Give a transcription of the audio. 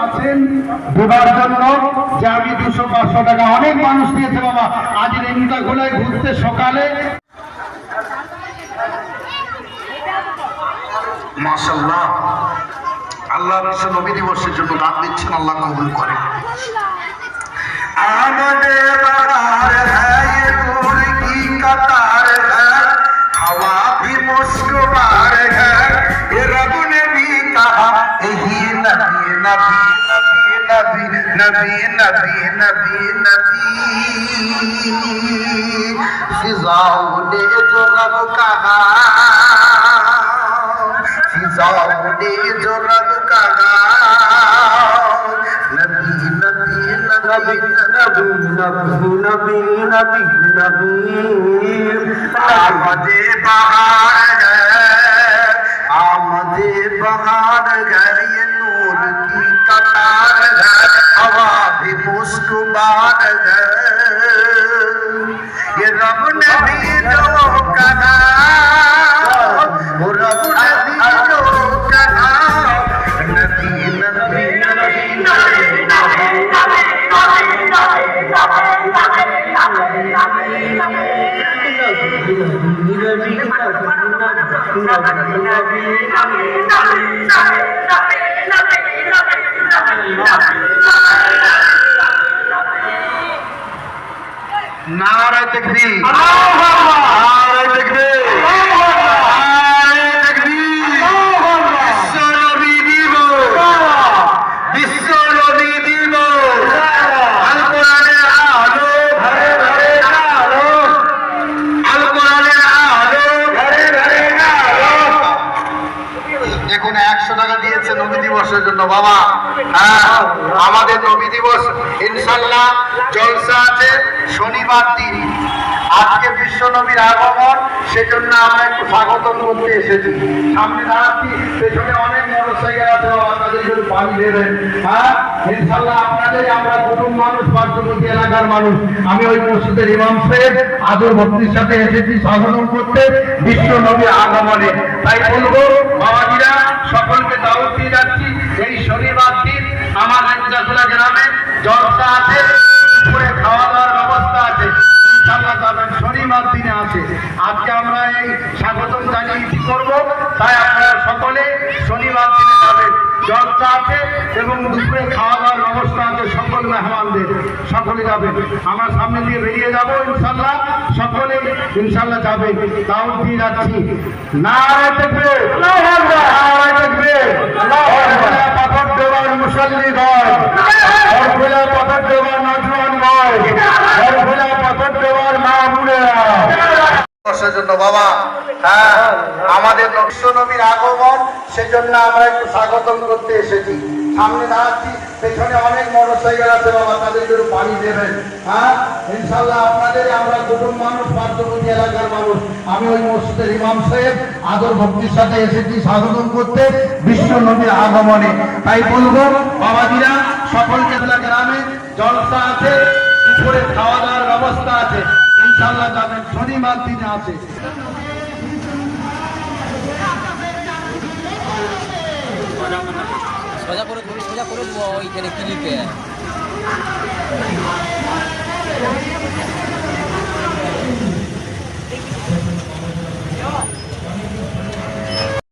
আছেন দেবার জন্য, যে আমি 200-500 টাকা অনেক মানুষ দিয়েছে বাবা আজ রেমুটা খোলায় ঘুরতে সকালে। মাশাআল্লাহ, আল্লাহ বিশ্ব নবী দিবসের জন্য দান দিচ্ছেন, আল্লাহ কবুল করে। আমাদের বাহার হ্যায় ये नूर की कतार है, हवा भी मुस्कुरार है, ये रब ने भी कहा यही नबी नबी नबी नबी नबी नबी नबी फिजाओं ने जो रब कहा, फिजाओं ने जो रब कहा, नबी नबी नबी नबी नबी नबी नबी नबी आमदे बहार है, आमदे बहार है, ये नूर की कतार है, हवा भी मुस्कुरार है, ये रब ने भी जो कहा, वो रब ने भी जो कहा, नबी नबी नबी नारे तकबीर, नारे तकबीर, नारे तकबीर, विश्व नबी दिवस, विश्व नबी दिवस, আল কোরআনের আলো ঘরে ঘরে আলো, আল কোরআনের আলো ঘরে ঘরে আলো। দেখুন 100 টাকা দিয়েছে নবী দিবসের জন্য বাবা। আমাদের নবী দিবস ইনশাআল্লাহ জলসা আছে শনিবার দিন, আজকে বিশ্ব নবীর আগমন, সেজন্য আমরা একটু স্বাগতম করতে এসেছি। সামনে দাঁড়াচ্ছি, পেছনে অনেক মোটরসাইকেল আছে বাবা, তাদের একটু পানি দেবেন। ইনশাআল্লাহ আপনাদের আমরা কুটুম মানুষ, পার্শ্ববর্তী এলাকার মানুষ, আমি ওই মসজিদের ইমাম সাহেব আদর ভক্তির সাথে এসেছি স্বাগতম করতে বিশ্ব নবীর আগমনে। তাই বলবো বাবাজিরা সকলকে দাওয়াত দিয়ে যাচ্ছি, এই শনিবার দিন আমার রেমুটাখোলা গ্রামে জলসা আছে, দুপুরে খাওয়া দাওয়ার ব্যবস্থা আছে, ইনশাআল্লাহ যাবেন, শনিবার দিনে আছে। আজকে আমরা এই স্বাগতম জানিয়ে কি করবো, তাই আপনারা সকলে শনিবার দিনে যাবেন, জলসা আছে এবং দুপুরে খাওয়া দাওয়ার ব্যবস্থা আছে সকল মেহমানদের, সকলে যাবেন। আমরা সামনে দিয়ে বেরিয়ে যাব ইনশাআল্লাহ, সকলে ইনশাআল্লাহ যাবে, দাওয়াত দিয়ে যাচ্ছি। নারে তাকবীর, আল্লাহু আকবার, নারে তাকবীর, আল্লাহু আকবার। পাথর দেওয়ার মুসল্লি গয়, আর খোলা পাথর দেওয়ার নজওয়ান গয়, আর খোলা পাথর দেওয়ার মাহবুবেরা জন্য বাবা। আমাদের বিশ্ব নবীর আগমন, সেজন্য আমরা একটু স্বাগতম করতে এসেছি। সামনে দাঁড়াচ্ছি, পেছনে অনেক মোটরসাইকেল আছে বাবা, তাদের একটু পানি দেবেন। ইনশাআল্লাহ আপনাদের আমরা কুটুম মানুষ, পার্শ্ববর্তী এলাকার মানুষ, আমি ওই মসজিদের ইমাম সাহেব আদর ভক্তির সাথে এসেছি স্বাগতম করতে বিশ্ব নবীর আগমনে। তাই বলবো বাবাজিরা সকলকে গ্রামে জলসা আছে, দুপুরে খাওয়া দাওয়ার ব্যবস্থা আছে, ইনশাআল্লাহ যাবেন, শনিবার দিনে আছে। সোজা করে ওইখানে ক্লিপে